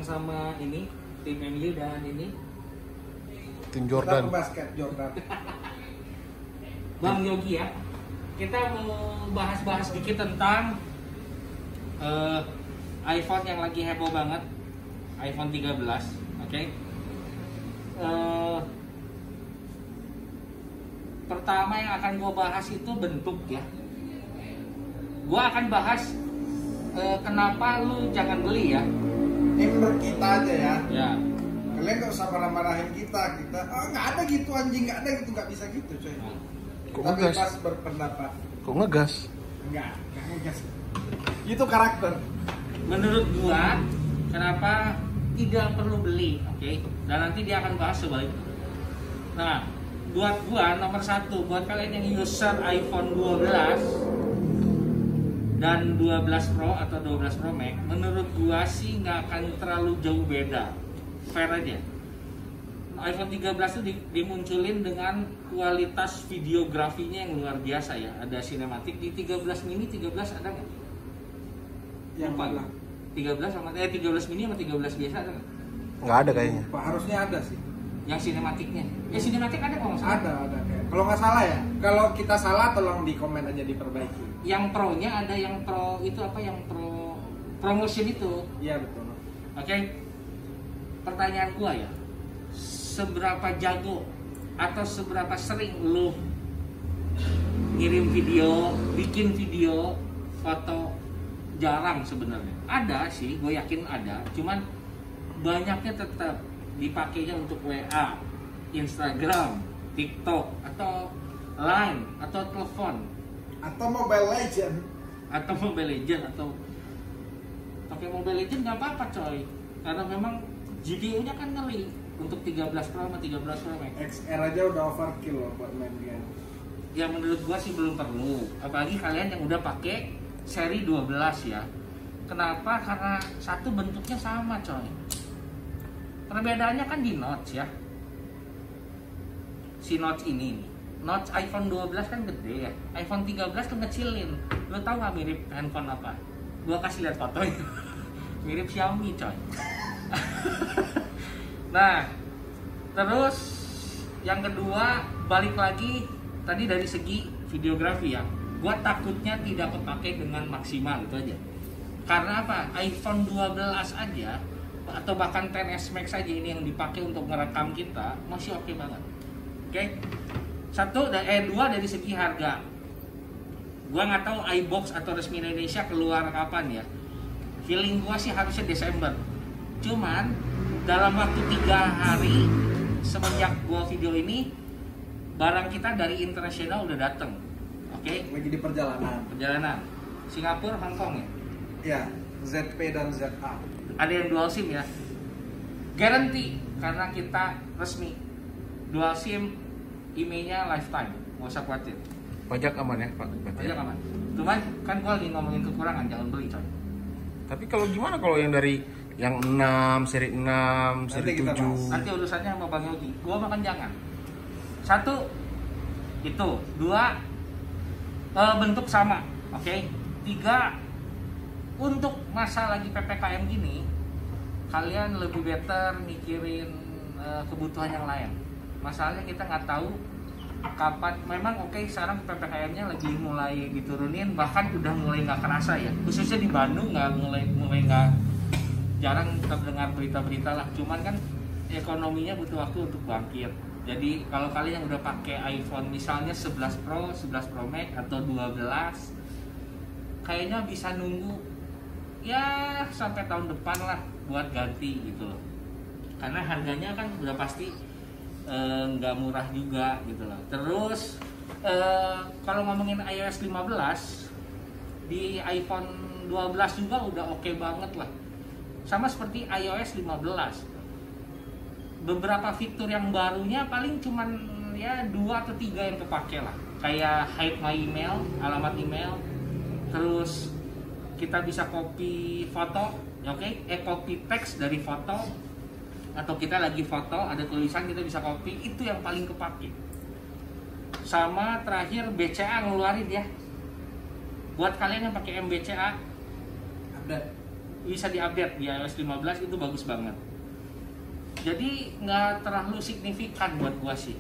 sama ini tim MU dan ini Tim Jordan. Basket Jordan. Bang Yogi ya. Kita mau bahas-bahas dikit tentang iPhone yang lagi heboh banget, iPhone 13, oke? Pertama yang akan gue bahas itu bentuk ya. Gue akan bahas kenapa lu jangan beli ya. Ini menurut kita aja ya. Ya. Kalian gak usah marah-marahin kita. Nggak ada gitu anjing, nggak ada gitu, nggak bisa gitu coy. Kok Tapi ngegas? pas berpendapat. Kok ngegas? Nggak ngegas. Itu karakter. Menurut gua kenapa tidak perlu beli, oke? Dan nanti dia akan bahas sebaliknya. Nah, buat gua nomor satu, buat kalian yang user iPhone 12 dan 12 Pro atau 12 Pro Max, menurut gua sih nggak akan terlalu jauh beda, fair aja. iPhone 13 itu dimunculin dengan kualitas videografinya yang luar biasa ya. Ada sinematik di 13 mini, 13 ada nggak? Yang Lupa. mana? 13 sama 13 mini sama 13 biasa ada nggak? Nggak ada kayaknya. Pak harusnya ada sih. Yang sinematiknya. Ya sinematik ada kalau nggak salah. Ada kayak. Kalau nggak salah ya. Kalau kita salah tolong di komen aja diperbaiki. Yang pro-nya ada yang pro itu apa yang pro promotion itu. Iya betul. Oke. Pertanyaan gua ya. Seberapa jago atau seberapa sering lu ngirim video, bikin video, foto? Jarang sebenarnya. Ada sih, gue yakin ada. Cuman banyaknya tetap dipakainya untuk WA, Instagram, TikTok, atau Line, atau telepon, Atau Mobile Legend. atau Mobile Legend, atau pakai Mobile Legend nggak apa-apa coy. Karena memang GPU-nya kan ngeri untuk 13 Pro sama 13 Pro Max. XR aja udah overkill loh buat main game. Ya menurut gua sih belum perlu. Apalagi kalian yang udah pakai seri 12 ya. Kenapa? Karena satu bentuknya sama coy. Perbedaannya kan di notch ya. Si notch ini nih. Notch iPhone 12 kan gede ya. iPhone 13 tuh ngecilin. Lo tau gak mirip handphone apa? Gua kasih lihat fotonya. Mirip Xiaomi coy. Nah, terus yang kedua balik lagi tadi dari segi videografi ya. Gua takutnya tidak kepake dengan maksimal itu aja. Karena apa? iPhone 12 aja atau bahkan XS Max aja ini yang dipakai untuk ngerekam kita masih oke banget. Oke? Dua dari segi harga. Gua nggak tahu iBox atau Resmi Indonesia keluar kapan ya. Feeling gua sih harusnya Desember. Cuman dalam waktu 3 hari semenjak gua video ini barang kita dari internasional udah dateng. Oke? Lagi di Perjalanan Singapura, Hong Kong ya. Ya, ZP dan ZA. Ada yang dual SIM ya. Guarantee karena kita resmi. Dual SIM IMEI-nya lifetime. Nggak usah khawatir. Pajak aman ya Pak? Pajak aman. Cuman kan gua lagi ngomongin kekurangan, jangan beli coy. Tapi kalau gimana kalau yang dari yang 6, seri 6, seri Nanti kita 7? bahas. Nanti urusannya sama Bang Yogi. Gua makan jangan. Satu itu, dua bentuk sama, oke? Tiga, untuk masa lagi PPKM gini, kalian lebih better mikirin kebutuhan yang lain. Masalahnya kita nggak tahu kapan. Memang oke, sekarang PPKM-nya lagi mulai diturunin, bahkan udah mulai nggak kerasa ya. Khususnya di Bandung nggak mulai nggak, jarang terdengar berita-berita lah. Cuman kan ekonominya butuh waktu untuk bangkit. Jadi kalau kalian yang udah pakai iPhone misalnya 11 Pro, 11 Pro Max atau 12, kayaknya bisa nunggu ya sampai tahun depan lah buat ganti gitu loh. Karena harganya kan udah pasti nggak murah juga gitu loh. Terus kalau ngomongin iOS 15 di iPhone 12 juga udah oke banget lah. Sama seperti iOS 15. Beberapa fitur yang barunya paling cuman ya 2 atau 3 yang kepake lah. Kayak hide my email, alamat email. Terus kita bisa copy foto, oke? Copy teks dari foto. Atau kita lagi foto, ada tulisan kita bisa copy, itu yang paling kepake. Sama terakhir BCA ngeluarin ya. Buat kalian yang pakai MBCA, Update. bisa diupdate di iOS 15 itu bagus banget. Jadi nggak terlalu signifikan buat gua sih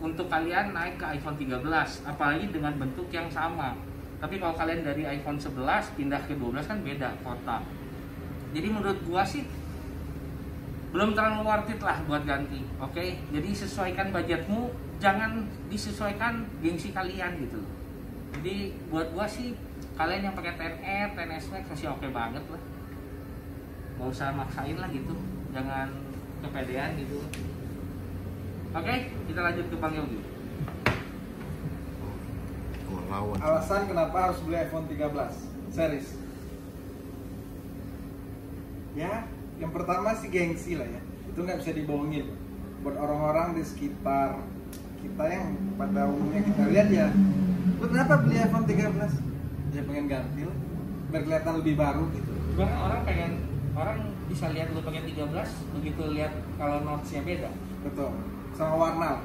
untuk kalian naik ke iPhone 13, apalagi dengan bentuk yang sama. Tapi kalau kalian dari iPhone 11 pindah ke 12 kan beda kota. Jadi menurut gua sih belum terlalu worth it lah buat ganti. Oke, jadi sesuaikan budgetmu, jangan disesuaikan gengsi kalian gitu. Jadi buat gua sih kalian yang pakai 10R, 10S Max masih oke banget lah. Gak usah maksain lah gitu, jangan kepedean gitu. Oke, kita lanjut ke Bang Yogi. Melawan. Alasan kenapa harus beli iPhone 13 series? Ya, yang pertama sih gengsi lah ya. Itu nggak bisa dibohongin. Buat orang-orang di sekitar kita yang pada umumnya kita lihat ya, lu kenapa beli iPhone 13? Ya pengen ganti lah, biar kelihatan lebih baru gitu. Orang bisa lihat lu pakai 13, begitu lihat kalau notch-nya beda. Betul. Sama warna lah.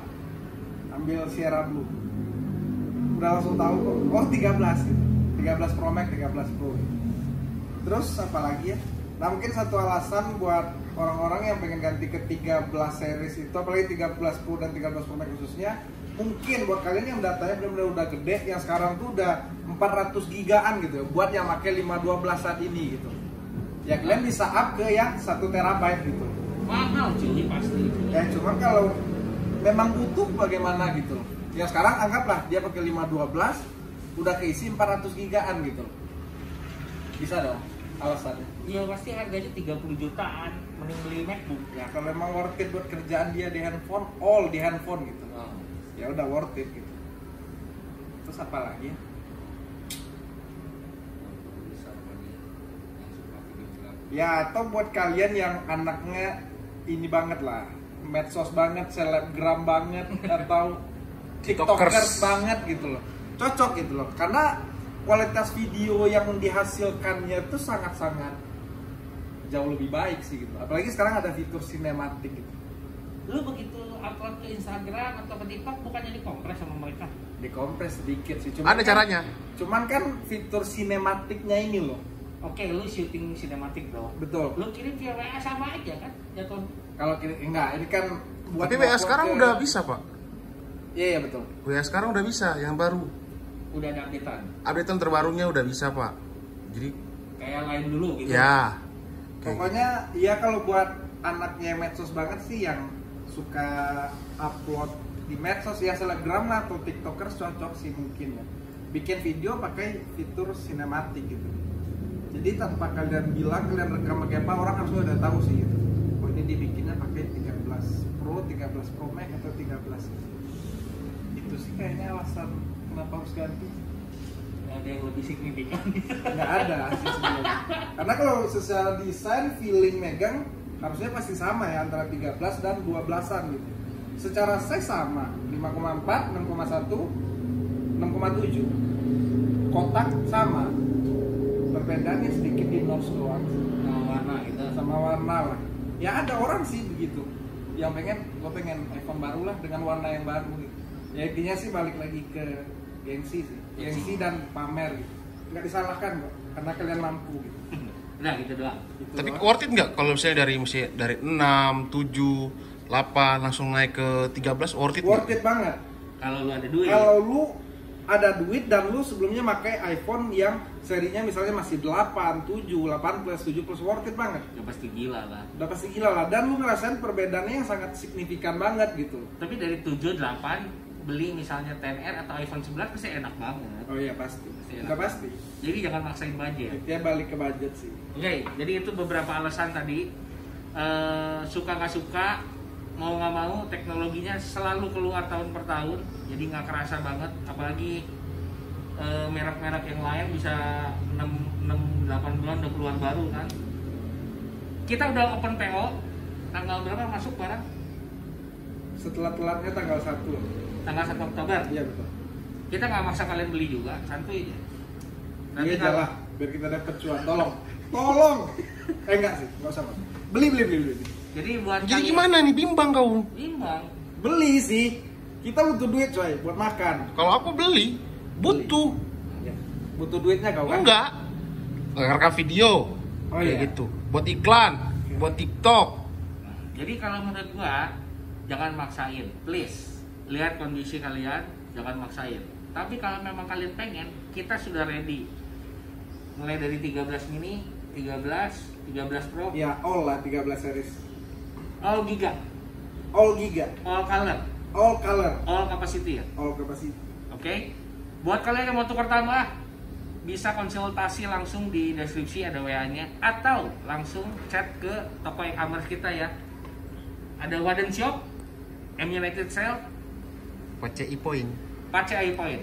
Ambil Sierra Blue. Udah langsung tahu kok. Oh 13 gitu. 13 Pro Max, 13 Pro. Terus apa lagi ya? Nah mungkin satu alasan buat orang-orang yang pengen ganti ke 13 series itu, apalagi 13 Pro dan 13 Pro Max khususnya, mungkin buat kalian yang datanya benar-benar udah gede, yang sekarang tuh udah 400 gigaan gitu ya, buat yang pakai 512 saat ini gitu. Ya kalian bisa up ke yang 1 terabyte gitu. Mahal cuy pasti. Ya cuma kalau memang butuh bagaimana gitu. Ya sekarang anggaplah dia pakai 512 udah keisi 400 gigaan gitu. Bisa dong alasannya. Iya pasti harganya 30 jutaan, mending beli MacBook. Ya kalau memang worth it buat kerjaan dia di handphone, all di handphone gitu. Oh. Ya udah worth it gitu. Terus apa lagi? Ya atau buat kalian yang anaknya ini banget lah, medsos banget, selebgram banget atau tiktokers banget gitu loh, cocok gitu loh, karena kualitas video yang dihasilkannya itu sangat-sangat jauh lebih baik sih gitu. Apalagi sekarang ada fitur sinematik gitu. Lu begitu upload ke Instagram atau ke TikTok bukannya dikompres sama mereka? Dikompres sedikit sih. Ada caranya. Cuman kan fitur sinematiknya ini loh. Oke, lu syuting sinematik bro. Betul. Lu kirim via WA sama aja kan? Jatuh. Kalau enggak, ini kan buat Tapi WA sekarang udah bisa, Pak. Iya, betul. WA sekarang udah bisa, yang baru. Udah ada updatean. Updatean terbarunya udah bisa, Pak. Jadi Kayak lain dulu gitu. ya. Pokoknya ya kalau buat anaknya medsos banget sih yang suka upload di medsos ya, selebgram lah atau tiktokers cocok sih mungkin ya. Bikin video pakai fitur sinematik gitu. Jadi tanpa kalian bilang kalian rekam pakai apa, orang harusnya udah tahu sih gitu. Oh ini dibikinnya pakai 13 Pro, 13 Pro Max atau 13. Itu sih kayaknya alasan kenapa harus ganti. Ada yang lebih signifikan. Nggak ada sih sebenarnya. Karena kalau secara desain, feeling megang harusnya pasti sama ya, antara 13 dan 12-an gitu. Secara size sama, 5,4, 6,1, 6,7. Kotak sama. Perbedaannya sedikit di notch doang. Sama warna gitu. Sama warna lah. Ya ada orang sih begitu. Yang gue pengen iPhone baru lah dengan warna yang baru gitu. Ya intinya sih balik lagi ke gengsi sih. Gengsi dan pamer gitu. Nggak disalahkan kok, karena kalian mampu gitu. Udah gitu doang. Gitu Tapi doang. worth it nggak kalau misalnya dari 6, 7, 8 langsung naik ke 13 worth it nggak? Worth it banget. Kalau lu ada duit. Kalau lu ada duit dan lu sebelumnya pakai iPhone yang serinya misalnya masih 8, 7, 8 plus, 7 plus, worth it banget. Ya pasti gila lah. Udah pasti gila lah, dan lu ngerasain perbedaannya yang sangat signifikan banget gitu. Tapi dari 7, 8 beli misalnya 10R atau iPhone 11 pasti enak banget. Oh iya pasti. Iya. Udah pasti. Jadi jangan maksain budget. Dia balik ke budget sih. Oke, jadi itu beberapa alasan tadi. Suka nggak suka, mau nggak mau, teknologinya selalu keluar tahun per tahun. Jadi nggak kerasa banget. Apalagi merek-merek yang lain bisa 6-8 bulan udah keluar baru kan. Kita udah open PO. Tanggal berapa masuk barang? Setelah telatnya tanggal 1. Tanggal 1 Oktober. Iya betul. Kita nggak maksa kalian beli juga, santuy aja. Iya jalan, biar kita dapat cuan. Tolong. Enggak sih, nggak usah. Beli. Jadi buat Jadi kalian- gimana nih, bimbang kau? Imbang. Beli sih. Kita butuh duit coy buat makan. Kalau aku beli, butuh. Ya. Butuh duitnya kau kan? Enggak. Rekam video. Oh kayak iya. gitu. Buat iklan, buat TikTok. Jadi kalau menurut gua jangan maksain, please. Lihat kondisi kalian, jangan maksain. Tapi kalau memang kalian pengen, kita sudah ready. Mulai dari 13 mini, 13 Pro, Ya all lah 13 series. all giga, All giga, all color, all color, all capacity ya. all capacity. Oke. Buat kalian yang mau tukar tambah, bisa konsultasi langsung di deskripsi, ada WA-nya, atau langsung chat ke toko e-commerce kita ya. Ada Waden Shop, M United Sale, Pace Point. Pace iPoint.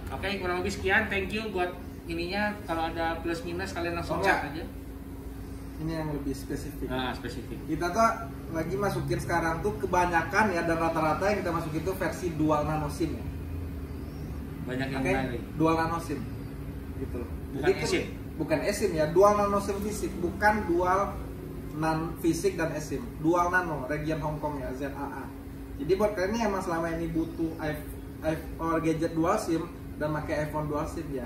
Oke, kurang lebih sekian. Thank you buat ininya. Kalau ada plus minus kalian langsung Oh, chat enggak. aja. Ini yang lebih spesifik. Nah, spesifik. Kita tuh lagi masukin sekarang tuh kebanyakan ya, dan rata-rata yang kita masukin tuh versi dual nano SIM ya. Banyak yang Oke, menarik. dual nano SIM. Gitu loh. Bukan Jadi eSIM. Bukan eSIM ya, dual nano SIM fisik, bukan dual non fisik dan eSIM. Dual nano region Hong Kong ya, ZAA. Jadi buat kalian yang emang selama ini butuh gadget dual SIM dan pakai iPhone dual SIM ya,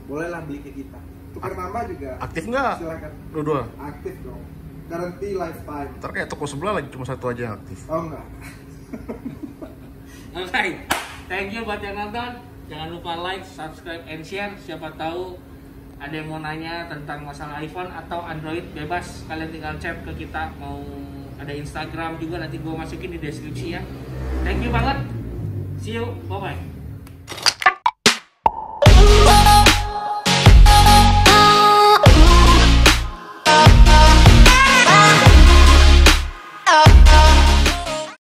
bolehlah beli ke kita. Tukar tambah juga Aktif nggak? silakan. Dua-dua. Aktif dong. Garansi lifetime. Ntar kayak toko sebelah lagi cuma satu aja yang aktif. Oh enggak. Oke. Thank you buat yang nonton. Jangan lupa like, subscribe, and share. Siapa tahu ada yang mau nanya tentang masalah iPhone atau Android, bebas. Kalian tinggal chat ke kita. Mau ada Instagram juga, nanti gue masukin di deskripsi ya. Thank you banget. See you. Bye-bye.